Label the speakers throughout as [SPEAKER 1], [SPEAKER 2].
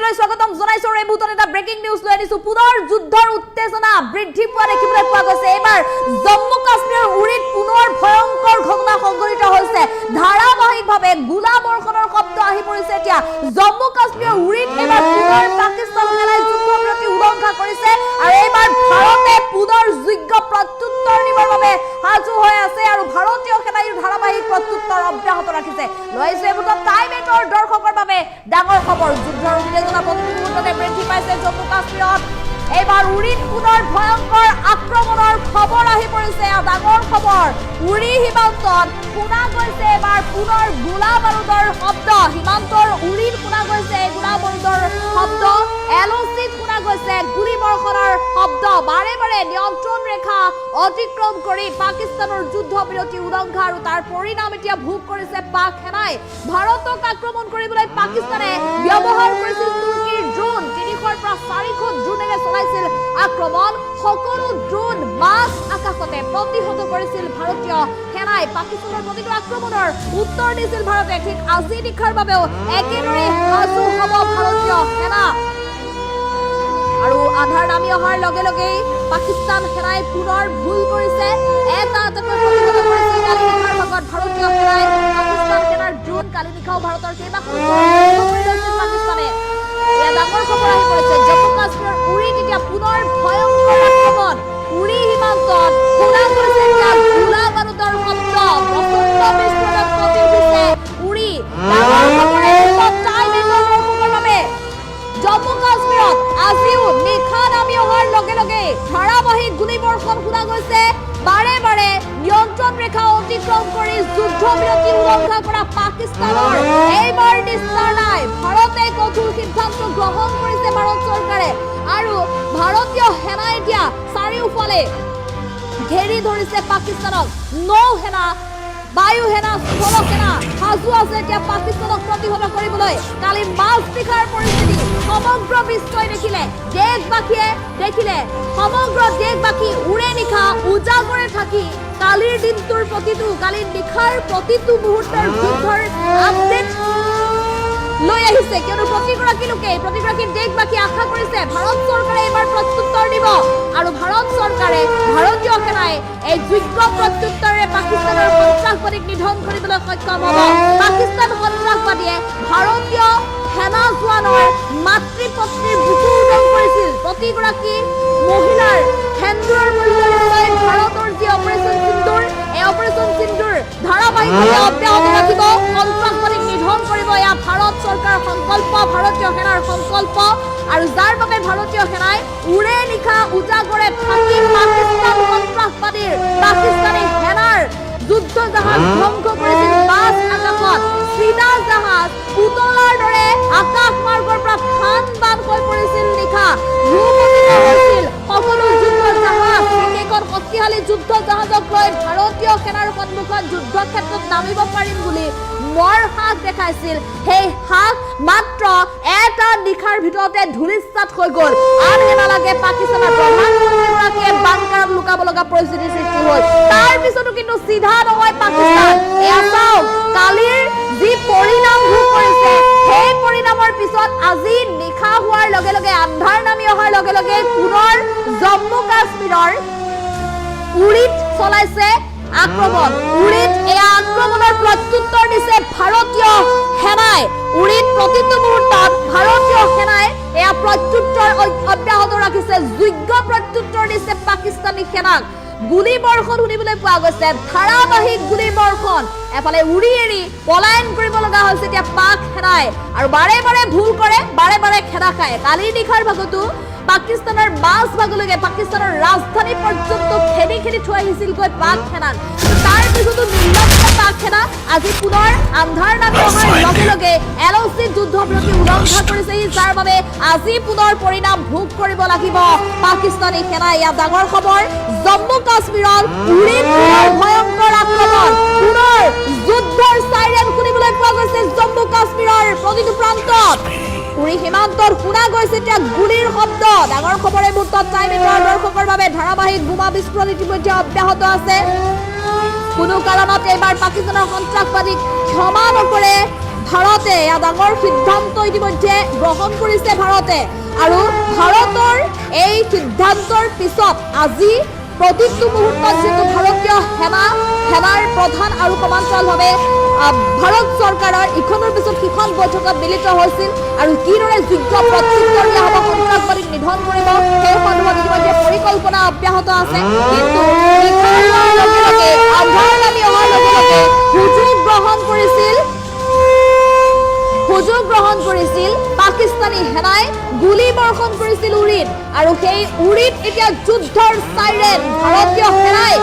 [SPEAKER 1] বিৰতিলৈ স্বাগতম জনাইছো। এই মুহূৰ্তত এটা ব্ৰেকিং নিউজ লৈ আনিছো। পুনৰ যুদ্ধৰ উত্তেজনা বৃদ্ধি পোৱা দেখিবলৈ পোৱা গৈছে। এইবাৰ জম্মু কাশ্মীৰৰ উৰিত পুনৰ ভয়ংকৰ ঘটনা সংঘটিত হৈছে। ধাৰাবাহিকভাৱে গোলাবৰ্ষণৰ শব্দ আহি পৰিছে। এতিয়া জম্মু কাশ্মীৰৰ উৰিত এবাৰ পুনৰ পাকিস্তান সেনাই যুদ্ধবিৰতি উলংঘা কৰিছে আৰু এইবাৰ ভাৰতে পুনৰ যোগ্য প্ৰত্যুত্তৰ দিবৰ বাবে সাজু হৈ আছে আৰু ভাৰতীয় সেনাই ধাৰাবাহিক প্ৰত্যুত্তৰ অব্যাহত ৰাখিছে। লৈছে এইবোৰ টাইম এটৰ দৰ্শকৰ বাবে ডাঙৰ খবৰ। যুদ্ধৰ উত্তেজনা প্ৰতি মুহূৰ্ততে বৃদ্ধি পাইছে জম্মু কাশ্মীৰত। এইবাৰ উৰিত পুনৰ ভয়ংকৰ আক্ৰমণৰ খবৰ আহি পৰিছে। ডাঙৰ খবৰ, উৰি সীমান্তত শুনা গৈছে এবাৰ পুনৰ গোলা বাৰুদৰ শব্দ। সীমান্তৰ উৰিত শুনা গৈছে গোলা বাৰুদৰ শব্দ। LOCত শুনা গৈছে গুলীবৰ্ষণৰ শব্দ। বাৰে বাৰে নিয়ন্ত্ৰণ ৰেখা অতিক্ৰম কৰি পাকিস্তানৰ যুদ্ধবিৰতি উলংঘা আৰু তাৰ পৰিণাম এতিয়া ভোগ কৰিছে পাক সেনাই। ভাৰতক আক্ৰমণ কৰিবলৈ পাকিস্তানে ব্যৱহাৰ কৰিছিল তুৰ্কীৰ ড্ৰোন। ৩০০ৰ পৰা ৪০০ ড্ৰোনেৰে চলাইছিল আক্ৰমণ। সকলো ড্ৰোন মাজ আকাশতে প্ৰতিহত কৰিছিল ভাৰতীয় সেনাই। পাকিস্তানৰ প্ৰতিটো আক্ৰমণৰ উত্তৰ দিছিল ভাৰতে। ঠিক আজি নিশাৰ বাবেও একেদৰে সাজু হ'ব ভাৰতীয় সেনা। আৰু আধাৰ নামি অহাৰ লগে লগেই পাকিস্তান সেনাই পুনৰ ভুল কৰিছে। এটা এটাকৈ প্ৰতিহত কৰিছে কালি নিশাৰ ভাগত ভাৰতীয় সেনাই। পাকিস্তান সেনাৰ ড্ৰোন কালি নিশাও ভাৰতৰ কেইবাখনো পাকিস্তানে। এয়া ডাঙৰ খবৰ আহি পৰিছে। জম্মু কাশ্মীৰৰ উৰিত এতিয়া পুনৰ ভয়ংকৰ আক্ৰমণ। উৰি সীমান্তত শুনা গৈছে এতিয়া গোলা বাৰুদৰ শব্দ। প্ৰচণ্ড বিস্ফোৰণত কঁপি উঠিছে উৰি। ডাঙৰ খবৰ টাইম এটৰ দৰ্শকৰ বাবে। জম্মু কাশ্মীৰত আজিও নিশা নামি অহাৰ লগে লগে ধাৰাবাহিক গুলীবৰ্ষণ শুনা গৈছে। বাৰে বাৰে নিয়ন্ত্ৰণ ৰেখা অতিক্ৰম কৰি যুদ্ধবিৰতি উলংঘা কৰা পাকিস্তানৰ এইবাৰ নিস্তাৰ নাই। ভাৰতে কঠোৰ সিদ্ধান্ত গ্ৰহণ কৰিছে ভাৰত চৰকাৰে আৰু ভাৰতীয় সেনাই এতিয়া চাৰিওফালে ঘেৰি ধৰিছে পাকিস্তানক। নৌ সেনা, বায়ু সেনা, স্থল সেনা সাজু আছে এতিয়া পাকিস্তানক প্ৰতিহত কৰিবলৈ। কালি মাজ নিশাৰ পৰিস্থিতি সমগ্ৰ বিশ্বই দেখিলে, দেশবাসীয়ে দেখিলে। সমগ্ৰ দেশবাসী উৰে নিশা উজাগৰে থাকি কালিৰ দিনটোৰ প্ৰতিটো, কালিৰ নিশাৰ প্ৰতিটো মুহূৰ্তৰ যুদ্ধৰ আপডেট লৈ আহিছে। কিয়নো প্ৰতিগৰাকী লোকে, প্ৰতিগৰাকী দেশবাসী আশা কৰিছে ভাৰত চৰকাৰে এইবাৰ প্ৰত্যুত্তৰ দিব আৰু ভাৰত চৰকাৰে, ভাৰতীয় সেনাই এই যোগ্য প্ৰত্যুত্তৰে পাকিস্তানৰ সন্ত্ৰাসবাদীক নিধন কৰিবলৈ সক্ষম হ'ব। পাকিস্তান সন্ত্ৰাসবাদীয়ে ভাৰতীয় সেনা জোৱানৰ মাতৃ পত্নীৰ বুকু উদং কৰিছিল। প্ৰতিগৰাকী মহিলাৰ সেন্দুৰৰ মূল্য নিশ্চয় ভাৰতৰ যি অপাৰেচন সিন্দুৰ, এই অপাৰেচন সিন্দুৰ ধাৰাবাহিকভাৱে অব্যাহত ৰাখিব। সন্ত্ৰাসবাদীক নিধন কৰিব এয়া ভাৰত চৰকাৰৰ সংকল্প, ভাৰতীয় সেনাৰ সংকল্প আৰু যাৰ বাবে ভাৰতীয় সেনাই উৰে নিশা উজাগৰে থাকি পাকিস্তান সন্ত্ৰাসবাদীৰ, পাকিস্তানী সেনাৰ যুদ্ধ জাহাজ ধ্বংস কৰিছিল। মাজ আকাশত চীনা জাহাজ পুতলাৰ দৰে আকাশ মাৰ্গৰ পৰা খান বান হৈ পৰিছিল। নিশা ভূপতিত হৈছিল সকলো যুদ্ধ জাহাজ। সেইখন শক্তিশালী যুদ্ধ জাহাজক লৈ ভাৰতীয় সেনাৰ সন্মুখত যুদ্ধ ক্ষেত্ৰত নামিব পাৰিম বুলি মৰ হাক দেখাইছিল। সেই হাক মাত্ৰ এটা নিশাৰ ভিতৰতে ধূলিসাৎ হৈ গ'ল। আন নালাগে পাকিস্তানৰ প্ৰধানমন্ত্ৰীগৰাকীয়ে বাংকাৰত লুকাব লগা পৰিস্থিতিৰ সৃষ্টি হ'ল। তাৰ পিছতো কিন্তু চিধা নহয় পাকিস্তান। এয়া চাওক কালিৰ যি পৰিণাম ভোগ কৰিছে, সেই পৰিণামৰ পিছত আজি নিশা হোৱাৰ লগে লগে, আন্ধাৰ নামি অহাৰ লগে লগে পুনৰ জম্মু কাশ্মীৰৰ উৰিত চলাইছে আক্ৰমণ। উৰিত এয়া আক্ৰমণৰ প্ৰত্যুত্তৰ দিছে ভাৰতীয় সেনাই। উৰিত প্ৰতিটো মুহূৰ্তত ভাৰতীয় সেনাই এয়া প্ৰত্যুত্তৰ অব্যাহত ৰাখিছে। যোগ্য প্ৰত্যুত্তৰ দিছে পাকিস্তানী সেনাক। গুলীবৰ্ষণ শুনিবলৈ পোৱা গৈছে, ধাৰাবাহিক গুলীবৰ্ষণ। এফালে উৰি এৰি পলায়ন কৰিব লগা হৈছে এতিয়া পাক সেনাই আৰু বাৰে বাৰে ভুল কৰে, বাৰে বাৰে খেদা খায়। কালিৰ নিশাৰ ভাগতো পাকিস্তানৰ মাজ ভাগলৈকে, পাকিস্তানৰ ৰাজধানী পৰ্যন্ত খেদি খেদি থৈ আহিছিলগৈ পাক সেনাক। তাৰ পিছতো নিৰ্লজ্জ পাক সেনা আজি পুনৰ আন্ধাৰ নামি অহাৰ লগে লগে LOC যুদ্ধবিৰতি উলংঘা কৰিছে, যাৰ বাবে আজি পুনৰ পৰিণাম ভোগ কৰিব লাগিব পাকিস্তানী সেনাই। ইয়াত ডাঙৰ খবৰ, জম্মু কাশ্মীৰত উৰিত ভয়ংকৰ আক্ৰমণ। পুনৰ যুদ্ধৰ চাইৰেন শুনিবলৈ পোৱা গৈছে জম্মু কাশ্মীৰৰ প্ৰতিটো প্ৰান্তত। উৰি সীমান্তত শুনা গৈছে এতিয়া গুলীৰ শব্দ। ডাঙৰ খবৰ এই মুহূৰ্তত টাইম এটৰ দৰ্শকৰ বাবে। ধাৰাবাহিক বোমা বিস্ফোৰণ ইতিমধ্যে অব্যাহত আছে। কোনো কাৰণত এইবাৰ পাকিস্তানৰ সন্ত্ৰাসবাদীক ক্ষমা নকৰে ভাৰতে এয়া ডাঙৰ সিদ্ধান্ত ইতিমধ্যে গ্ৰহণ কৰিছে ভাৰতে আৰু ভাৰতৰ এই সিদ্ধান্তৰ পিছত আজি প্ৰতিটো মুহূৰ্তত যেটো ভাৰতীয় সেনাৰ প্ৰধান আৰু কমাণ্ডাৰভাৱে ভাৰত চৰকাৰৰ ইখনৰ পিছত সিখন বৈঠকত মিলিত হৈছিল আৰু কিদৰে যোগ্য প্ৰত্যুত্তৰ দিয়া হ'ব সন্ত্ৰাসবাদীক নিধন কৰিব সেই সন্দৰ্ভত ইতিমধ্যে পৰিকল্পনা অব্যাহত আছে কিন্তু আন্ধাৰ নামি অহাৰ লগে লগে সুযোগ গ্ৰহণ কৰিছিল পাকিস্তানী সেনাই গুলী বৰ্ষণ কৰিছিল উৰিত আৰু সেই উৰিত এতিয়া যুদ্ধৰ সাইৰেন ভাৰতীয় সেনাই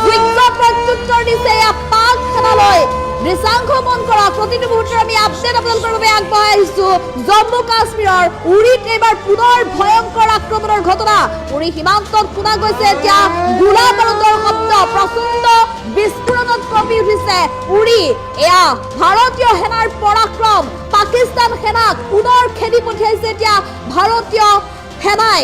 [SPEAKER 1] যোগ্য প্ৰত্যুত্তৰ দিছে পাক সেনালৈ দৃশ্যাংশ মন কৰা প্ৰতিটো মুহূৰ্তত আমি আপডেট আপোনালোকৰ বাবে আগবঢ়াই আহিছো জম্মু কাশ্মীৰৰ উৰিত এবাৰ পুনৰ ভয়ংকৰ আক্ৰমণৰ ঘটনা উৰি সীমান্তত শুনা গৈছে এতিয়া গোলা বাৰুদৰ শব্দ প্ৰচণ্ড বিস্ফোৰণত কঁপি উঠিছে উৰি এয়া ভাৰতীয় সেনাৰ পৰাক্ৰম পাকিস্তান সেনাক পুনৰ খেদি পঠিয়াইছে এতিয়া ভাৰতীয় সেনাই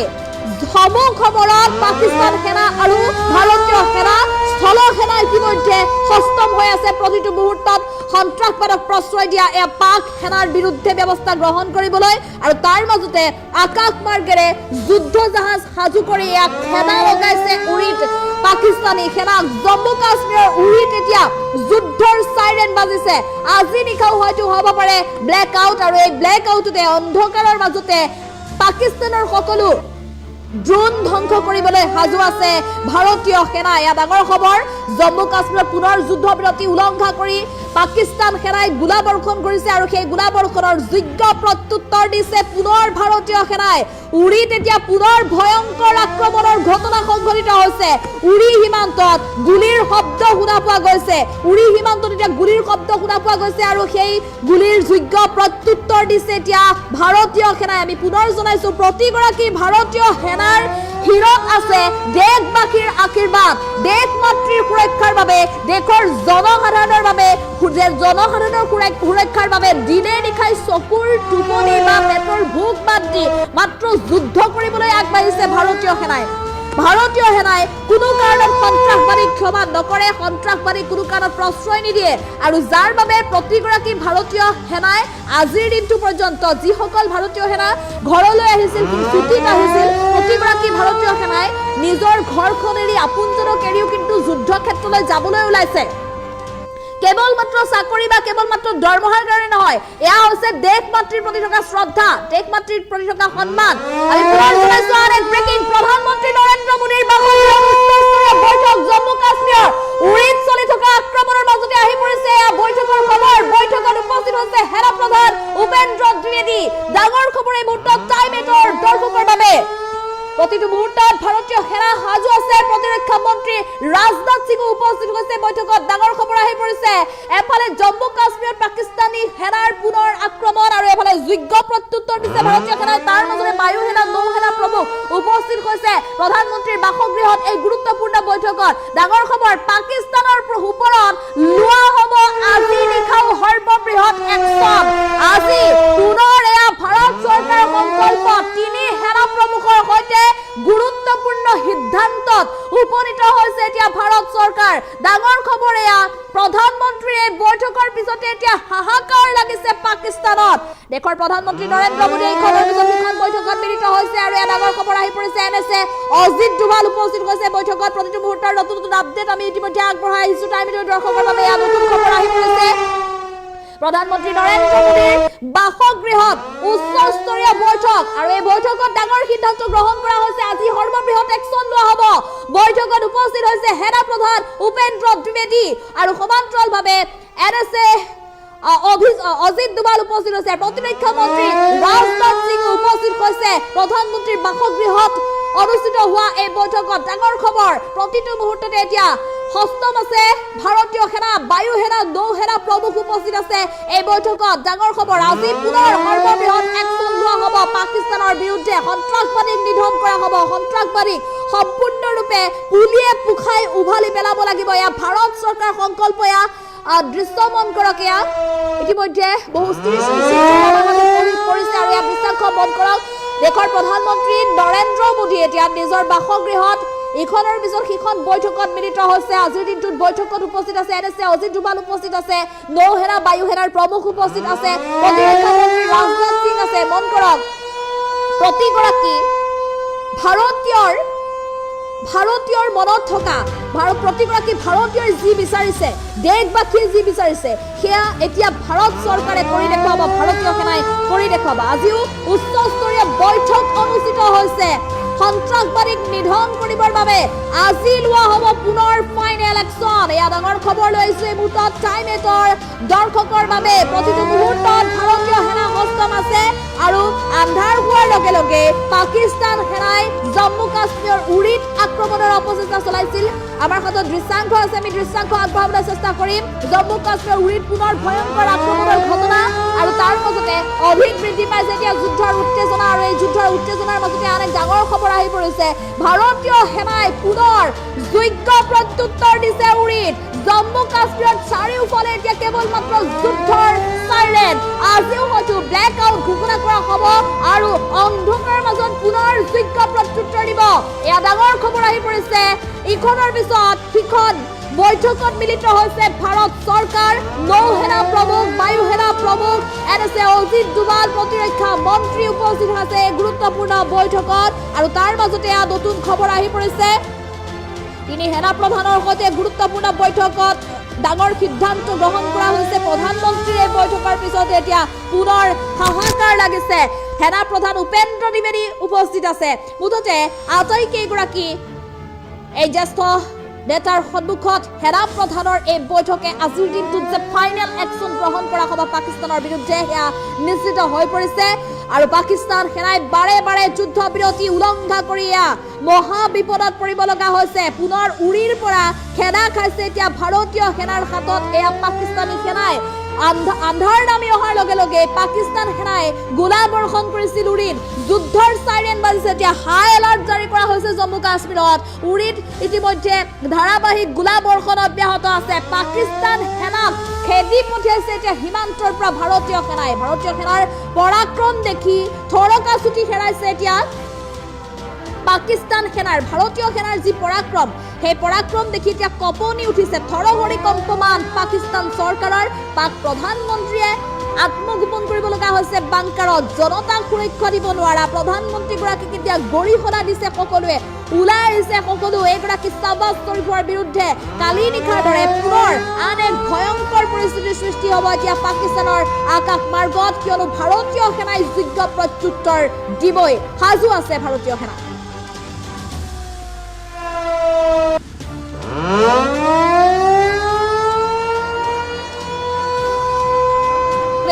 [SPEAKER 1] সমৰত পাকিস্তান সেনা আৰু ভাৰতীয় সেনা স্থল সেনা ইতিমধ্যে সষ্টম হৈ আছে প্ৰতিটো মুহূৰ্তত সন্ত্ৰাসবাদক প্ৰশ্ৰয় দিয়া এয়া পাক সেনাৰ বিৰুদ্ধে ব্যৱস্থা গ্ৰহণ কৰিবলৈ আৰু তাৰ মাজতে আকাশ মাৰ্গেৰে যুদ্ধ জাহাজ সাজু কৰি এয়া সেনা লগাইছে উৰিত পাকিস্তানী সেনা জম্মু কাশ্মীৰৰ উৰিত এতিয়া যুদ্ধৰ সাইৰেন বাজিছে আজি নিশাও হয়তো হ'ব পাৰে ব্লেক আউট আৰু এই ব্লেক আউটতে অন্ধকাৰৰ মাজতে পাকিস্তানৰ সকলো ড্ৰোন ধ্বংস কৰিবলৈ সাজু আছে ভাৰতীয় সেনা এয়া ডাঙৰ খবৰ জম্মু কাশ্মীৰত পুনৰ যুদ্ধ বিৰতি উলংঘা কৰি পাকিস্তান সেনাই গোলা বৰ্ষণ কৰিছে আৰু সেই গোলা বৰ্ষণৰ যোগ্য প্ৰত্যুত্তৰ দিছে পুনৰ ভাৰতীয় সেনাই উৰিত এতিয়া পুনৰ ভয়ংকৰ আক্ৰমণৰ ঘটনা সংঘটিত হৈছে উৰি সীমান্তত গুলিৰ শব্দ শুনা পোৱা গৈছে উৰি সীমান্তত এতিয়া গুলিৰ শব্দ শুনা পোৱা গৈছে আৰু সেই গুলিৰ যোগ্য প্ৰত্যুত্তৰ দিছে এতিয়া ভাৰতীয় সেনাই আমি পুনৰ জনাইছো প্ৰতিগৰাকী ভাৰতীয় সেনাৰ হিৰত আছে দেশবাসীৰ আশীৰ্বাদ দেশ মাতৃৰ সুৰক্ষাৰ বাবে দেশৰ জনসাধাৰণৰ বাবে জনসাধাৰণৰ সুৰক্ষাৰ বাবে দিনে নিশাই চকুৰ টোপনি বা পেটৰ ভোক বাদ দি মাত্ৰ যুদ্ধ কৰিবলৈ আগবাঢ়িছে ভাৰতীয় সেনাই কোনো কাৰণত সন্ত্ৰাসবাদীক ক্ষমা নকৰে সন্ত্ৰাসবাদীক কোনো কাৰণত প্ৰশ্ৰয় নিদিয়ে আৰু যাৰ বাবে প্ৰতিগৰাকী ভাৰতীয় সেনাই আজিৰ দিনটো পৰ্যন্ত যিসকল ভাৰতীয় সেনা ঘৰলৈ আহিছিল ছুটিত আহিছিল প্ৰতিগৰাকী ভাৰতীয় সেনাই নিজৰ ঘৰখন এৰি আপোনজনক এৰিও কিন্তু যুদ্ধ ক্ষেত্ৰলৈ যাবলৈ ওলাইছে কেৱল মাত্ৰ চাকৰি বা কেৱল মাত্ৰ দৰমহাৰ কাৰণে নহয় এয়া হৈছে দেশ মাতৃৰ প্ৰতি থকা শ্ৰদ্ধা দেশ মাতৃৰ প্ৰতি থকা সন্মান আমি পুনৰ জনাইছো আৰু এক ব্ৰেকিং প্ৰধানমন্ত্ৰী নৰেন্দ্ৰ মোদীৰ বৈঠক জম্মু কাশ্মীৰৰ উৰিত চলি থকা আক্ৰমণৰ মাজতে আহি পৰিছে এয়া বৈঠকৰ খবৰ বৈঠকত উপস্থিত হৈছে সেনা প্ৰধান উপেন্দ্ৰ দ্বিবেদী ডাঙৰ খবৰ এই মুহূৰ্তত টাইম এটৰ দৰ্শকৰ বাবে প্ৰতিটো মুহূৰ্তত ভাৰতীয় সেনা সাজু আছে প্ৰতিৰক্ষা মন্ত্ৰী ৰাজনাথ সিংও উপস্থিত হৈছে বৈঠকত ডাঙৰ খবৰ আহি পৰিছে এফালে জম্মু কাশ্মীৰত পাকিস্তানী সেনাৰ পুনৰ আক্ৰমণ আৰু এফালে যোগ্য প্ৰত্যুত্তৰ দিছে ভাৰতীয় সেনাই তাৰ মাজতে বায়ু সেনা নৌ সেনা প্ৰমুখ উপস্থিত হৈছে প্ৰধানমন্ত্ৰীৰ বাসগৃহত এই গুৰুত্বপূৰ্ণ বৈঠকত ডাঙৰ খবৰ পাকিস্তানৰ ওপৰত লোৱা হ'ব আজি নিশাও সৰ্ববৃহৎ একশ্যন আজি পুনৰ এয়া ভাৰত চৰকাৰৰ সংকল্প তিনি সেনা প্ৰমুখৰ সৈতে গুৰুত্বপূৰ্ণ সিদ্ধান্তত উপনীত হৈছে এতিয়া ভাৰত চৰকাৰ ডাঙৰ খবৰ এয়া প্ৰধানমন্ত্ৰীৰ এই বৈঠকৰ পিছতে এতিয়া হাহাকাৰ লাগিছে পাকিস্তানত দেশৰ প্ৰধানমন্ত্ৰী নৰেন্দ্ৰ মোদী এইখনৰ পিছত সিখন বৈঠকত মিলিত হৈছে আৰু এয়া ডাঙৰ খবৰ আহি পৰিছে NSA অজিত ডোভাল উপস্থিত হৈছে বৈঠকত প্ৰতিটো মুহূৰ্তৰ নতুন নতুন আপডেট আমি ইতিমধ্যে আগবঢ়াই আহিছো টাইমৰ দৰ্শকৰ বাবে এয়া নতুন খবৰ আহি পৰিছে প্ৰধানমন্ত্ৰী নৰেন্দ্ৰ মোদীৰ বাসগৃহত উচ্চস্তৰীয় বৈঠক আৰু এই বৈঠকত ডাঙৰ সিদ্ধান্ত গ্ৰহণ কৰা হৈছে আজি সৰ্ববৃহৎ একশ্যন লোৱা হ'ব বৈঠকত উপস্থিত হৈছে সেনা প্ৰধান উপেন্দ্ৰ দ্বিবেদী আৰু সমান্তৰালভাৱে NSA অজিত ডোভাল উপস্থিত হৈছে প্ৰতিৰক্ষা মন্ত্ৰী ৰাজনাথ সিং উপস্থিত হৈছে প্ৰধানমন্ত্ৰীৰ বাসগৃহত অনুষ্ঠিত হোৱা এই বৈঠকত ডাঙৰ খবৰ প্ৰতিটো মুহূৰ্ততে এতিয়া সষ্টম আছে ভাৰতীয় সেনা বায়ু সেনা নৌ সেনা প্ৰমুখ উপস্থিত আছে এই বৈঠকত ডাঙৰ খবৰ আজি পুনৰ সৰ্ববৃহৎ একশ্যন লোৱা হ'ব পাকিস্তানৰ বিৰুদ্ধে সন্ত্ৰাসবাদীক নিধন কৰা হ'ব সন্ত্ৰাসবাদীক সম্পূৰ্ণৰূপে পুলিয়ে পুখাই উভালি পেলাব লাগিব এয়া ভাৰত চৰকাৰ সংকল্প এয়া দৃশ্যমন কৰক এয়া ইতিমধ্যে বহু পৰিছে আৰু এয়া বিশ্বাস মন কৰক দেশৰ প্ৰধানমন্ত্ৰী নৰেন্দ্ৰ মোদী এতিয়া নিজৰ বাসগৃহত ইখনৰ পিছত সিখন বৈঠকত মিলিত হৈছে আজিৰ দিনটোত বৈঠকত উপস্থিত আছে এনএছএ অজিত ডোভাল উপস্থিত আছে নৌসেনা বায়ুসেনাৰ প্ৰমুখ উপস্থিত আছে প্ৰতিৰক্ষা মন্ত্ৰী ৰাজনাথ সিং আছে মন কৰক প্ৰতিগৰাকী ভাৰতীয়ৰ মনত থকা প্ৰতিগৰাকী ভাৰতীয়ৰ যি বিচাৰিছে দেশবাসীয়ে যি বিচাৰিছে সেয়া এতিয়া ভাৰত চৰকাৰে কৰি দেখুৱাব ভাৰতীয় সেনাই কৰি দেখুৱাব আজিও উচ্চস্তৰীয় বৈঠক অনুষ্ঠিত হৈছে সন্ত্ৰাসবাদীক নিধন কৰিবৰ বাবে আজি লোৱা হ'ব পুনৰ ফাইনেল একশ্যন এয়া ডাঙৰ খবৰ লৈ আহিছো এই মুহূৰ্তত টাইম এটৰ দৰ্শকৰ বাবে প্ৰতিটো মুহূৰ্তত ভাৰতীয় সেনা সষ্টম আছে আৰু আন্ধাৰ হোৱাৰ লগে লগে পাকিস্তান সেনাই জম্মু কাশ্মীৰৰ উৰিত আক্ৰমণৰ অপচেষ্টা চলাইছিল আমাৰ হাতত দৃশ্যাংশ আছে আমি দৃশ্যাংশ আগবঢ়াবলৈ চেষ্টা কৰিম জম্মু কাশ্মীৰৰ উৰিত পুনৰ ভয়ংকৰ আক্ৰমণৰ ঘটনা আৰু তাৰ মাজতে অধিক বৃদ্ধি পাইছে এতিয়া যুদ্ধৰ উত্তেজনা আৰু এই যুদ্ধৰ উত্তেজনাৰ মাজতে আন এক ডাঙৰ খবৰ আহি পৰিছে ভাৰতীয় সেনাই পুনৰ যোগ্য প্ৰত্যুত্তৰ দিছে উৰিত জম্মু কাশ্মীৰত চাৰিওফালে এতিয়া কেৱল মাত্ৰ যুদ্ধৰ সাইৰেন আজিও হয়তো ব্লেক আউট ঘোষণা কৰা হ'ব আৰু অন্ধকাৰৰ মাজত পুনৰ যোগ্য প্ৰত্যুত্তৰ দিব এয়া ডাঙৰ খবৰ আহি পৰিছে ইখনৰ পিছত সিখন বৈঠকত মিলিত হৈছে ভাৰত চৰকাৰ নৌসেনা প্ৰমুখ বায়ুসেনা প্ৰমুখ এনএছএ অজিত ডোভাল প্ৰতিৰক্ষা মন্ত্ৰী উপস্থিত আছে গুৰুত্বপূৰ্ণ বৈঠকত আৰু তাৰ মাজতে নতুন খবৰ আহি পৰিছে তিনি সেনা প্ৰধানৰ সৈতে গুৰুত্বপূৰ্ণ বৈঠকত ডাঙৰ সিদ্ধান্ত গ্ৰহণ কৰা হৈছে প্ৰধানমন্ত্ৰীৰ এই বৈঠকৰ পিছত এতিয়া পুনৰ হাহাকাৰ লাগিছে সেনা প্ৰধান উপেন্দ্ৰ দ্বিবেদী উপস্থিত আছে মুঠতে আটাইকেইগৰাকী এই জ্যেষ্ঠ নেতাৰ সন্মুখত সেনা প্ৰধানৰ এই বৈঠকে আজিৰ দিনটোত যে ফাইনেল একশ্যন গ্ৰহণ কৰা হ'ব পাকিস্তানৰ বিৰুদ্ধে সেয়া নিশ্চিত হৈ পৰিছে আৰু পাকিস্তান সেনাই বাৰে বাৰে যুদ্ধ বিৰতি উলংঘা কৰি মহা বিপদত পৰিব লগা হৈছে পুনৰ উৰিৰ পৰা সেনা খাইছে এতিয়া ভাৰতীয় সেনাৰ হাতত এয়া পাকিস্তানী সেনাই আন্ধাৰ নামি অহাৰ লগে লগে পাকিস্তান সেনাই গোলা বৰ্ষণ কৰিছিল উৰিত যুদ্ধৰ সাইৰেন বাজিছে এতিয়া হাই এলাৰ্ট জাৰি কৰা হৈছে জম্মু কাশ্মীৰত উৰিত ইতিমধ্যে ধাৰাবাহিক গোলা বৰ্ষণ অব্যাহত আছে পাকিস্তান সেনাক খেদি পঠিয়াইছে এতিয়া সীমান্তৰ পৰা ভাৰতীয় সেনাৰ পৰাক্ৰম দেখি থৰকা চুটি হেৰাইছে এতিয়া পাকিস্তান সেনাৰ ভাৰতীয় সেনাৰ যি পৰাক্ৰম সেই পৰাক্ৰম দেখি এতিয়া কঁপনি উঠিছে থৰহৰি কম্পমান পাকিস্তান চৰকাৰৰ পাক প্ৰধানমন্ত্ৰীয়ে আত্মগোপন কৰিব লগা হৈছে বাংকাৰত জনতাক সুৰক্ষা দিব নোৱাৰা প্ৰধানমন্ত্ৰীগৰাকীক এতিয়া গৰিহণা দিছে সকলোৱে ওলাই আহিছে সকলো এইগৰাকী চাবাজ শ্বৰীফৰ বিৰুদ্ধে কালি নিশাৰ দৰে পুনৰ আন এক ভয়ংকৰ পৰিস্থিতিৰ সৃষ্টি হ'ব এতিয়া পাকিস্তানৰ আকাশ মাৰ্গত কিয়নো ভাৰতীয় সেনাই যোগ্য প্ৰত্যুত্তৰ দিবই সাজু আছে ভাৰতীয় সেনা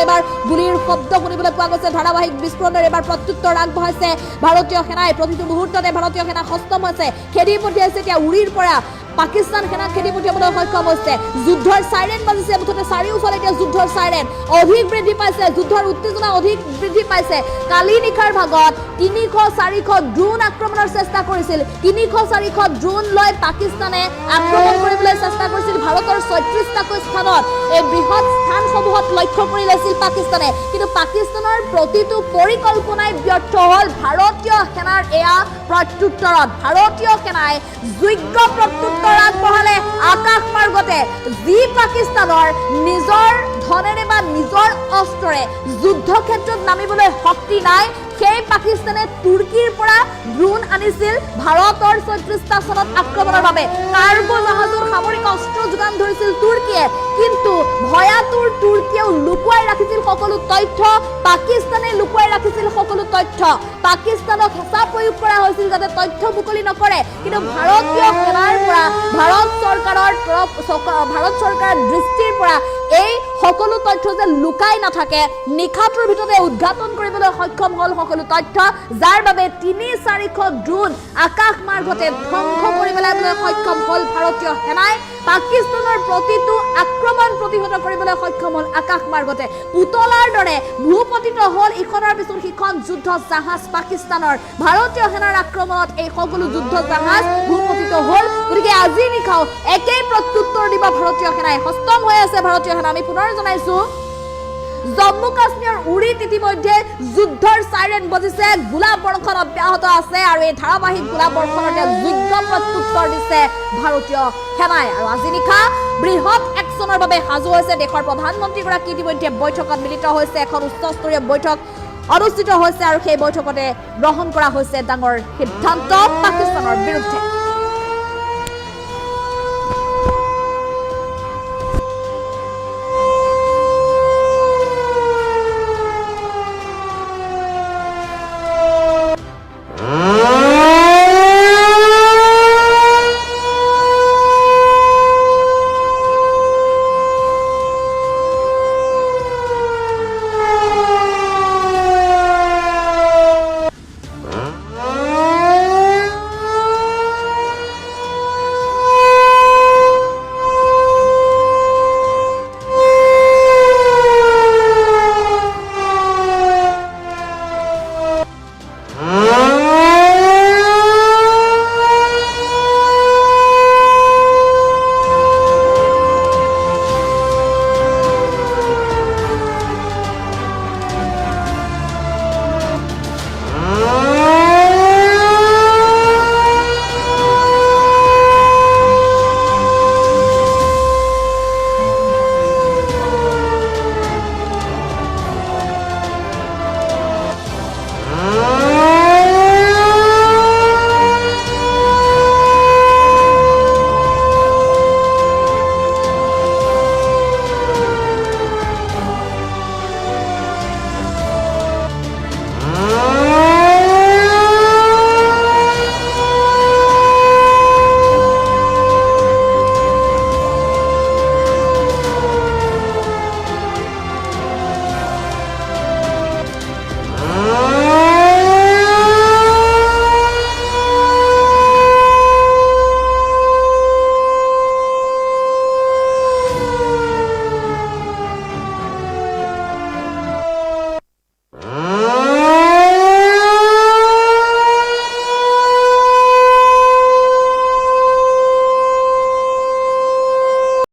[SPEAKER 1] এবাৰ গুলিৰ শব্দ শুনিবলৈ পোৱা গৈছে ধাৰাবাহিক বিস্ফোৰণৰ এবাৰ প্ৰত্যুত্তৰ আগবঢ়াইছে ভাৰতীয় সেনাই প্ৰতিটো মুহূৰ্ততে ভাৰতীয় সেনা সষ্টম হৈছে খেদি পঠিয়াইছে এতিয়া উৰিৰ পৰা পাকিস্তান সেনাক খেদি পঠিয়াবলৈ সক্ষম হৈছে যুদ্ধৰ সাইৰেন বাজিছে মুঠতে চাৰিওফালে এতিয়া যুদ্ধৰ সাইৰেন অধিক বৃদ্ধি পাইছে যুদ্ধৰ উত্তেজনা অধিক বৃদ্ধি পাইছে কালি নিশাৰ ভাগত 300-400 ড্ৰোন আক্ৰমণৰ চেষ্টা কৰিছিল 300-400 ড্ৰোন লৈ পাকিস্তানে আক্ৰমণ কৰিবলৈ চেষ্টা কৰিছিল ভাৰতৰ 36টা স্থানত এই বৃহৎ স্থানসমূহত লক্ষ্য কৰি লৈছিল পাকিস্তানে কিন্তু পাকিস্তানৰ প্ৰতিটো পৰিকল্পনাই ব্যৰ্থ হ'ল ভাৰতীয় সেনাৰ এয়া প্ৰত্যুত্তৰত ভাৰতীয় সেনাই যোগ্য প্ৰত্যুত্তৰ আগবঢ়ালে আকাশ মাৰ্গতে যি পাকিস্তানৰ নিজৰ ধনেৰে বা নিজৰ অস্ত্ৰৰে যুদ্ধ ক্ষেত্ৰত নামিবলৈ শক্তি নাই সেই পাকিস্তানে তুৰ্কীৰ পৰা ড্ৰোন আনিছিল ভাৰতৰ 36টা চনত আক্ৰমণৰ বাবে কাৰ্গো জাহাজৰ সামৰিক অস্ত্ৰ যোগান ধৰিছিল তুৰ্কীয়ে কিন্তু ভয়াতুৰ তুৰ্কীয়েও লুকুৱাই ৰাখিছিল সকলো তথ্য পাকিস্তানে লুকুৱাই ৰাখিছিল সকলো তথ্য পাকিস্তানক হেঁচা প্ৰয়োগ কৰা হৈছিল যাতে তথ্য মুকলি নকৰে কিন্তু ভাৰতীয় সেনাৰ পৰা ভাৰত চৰকাৰৰ দৃষ্টিৰ পৰা এই সকলো তথ্য যে লুকাই নাথাকে নিশাটোৰ ভিতৰতে উদ্ঘাটন কৰিবলৈ সক্ষম হ'ল সকলো তথ্য যাৰ বাবে 300-400 ড্ৰোন আকাশ মাৰ্গতে ধ্বংস কৰি পেলাবলৈ সক্ষম হ'ল ভাৰতীয় সেনাই পাকিস্তানৰ প্ৰতিটো আক্ৰমণ প্ৰতিহত কৰিবলৈ সক্ষম হ'ল আকাশ মাৰ্গতে পুতলাৰ দৰে ভূপতিত হ'ল ইখনৰ পিছত সিখন যুদ্ধ জাহাজ পাকিস্তানৰ ভাৰতীয় সেনাৰ আক্ৰমণত এই সকলো যুদ্ধ জাহাজ ভূপতিত হ'ল গতিকে আজি নিশাও একেই প্ৰত্যুত্তৰ দিব ভাৰতীয় সেনাই সষ্টম হৈ আছে ভাৰতীয় সেনা আমি পুনৰ জনাইছো জম্মু কাশ্মীৰৰ উৰিত ইতিমধ্যে যুদ্ধৰ সাইৰেন বজিছে গোলা বৰ্ষণ অব্যাহত আছে আৰু এই ধাৰাবাহিক গোলা বৰ্ষণতে যোগ্য প্ৰত্যুত্তৰ দিছে ভাৰতীয় সেনাই আৰু আজি নিশা বৃহৎ একচনৰ বাবে সাজু হৈছে দেশৰ প্ৰধানমন্ত্ৰীগৰাকী ইতিমধ্যে বৈঠকত মিলিত হৈছে এখন উচ্চস্তৰীয় বৈঠক অনুষ্ঠিত হৈছে আৰু সেই বৈঠকতে গ্ৰহণ কৰা হৈছে ডাঙৰ সিদ্ধান্ত পাকিস্তানৰ বিৰুদ্ধে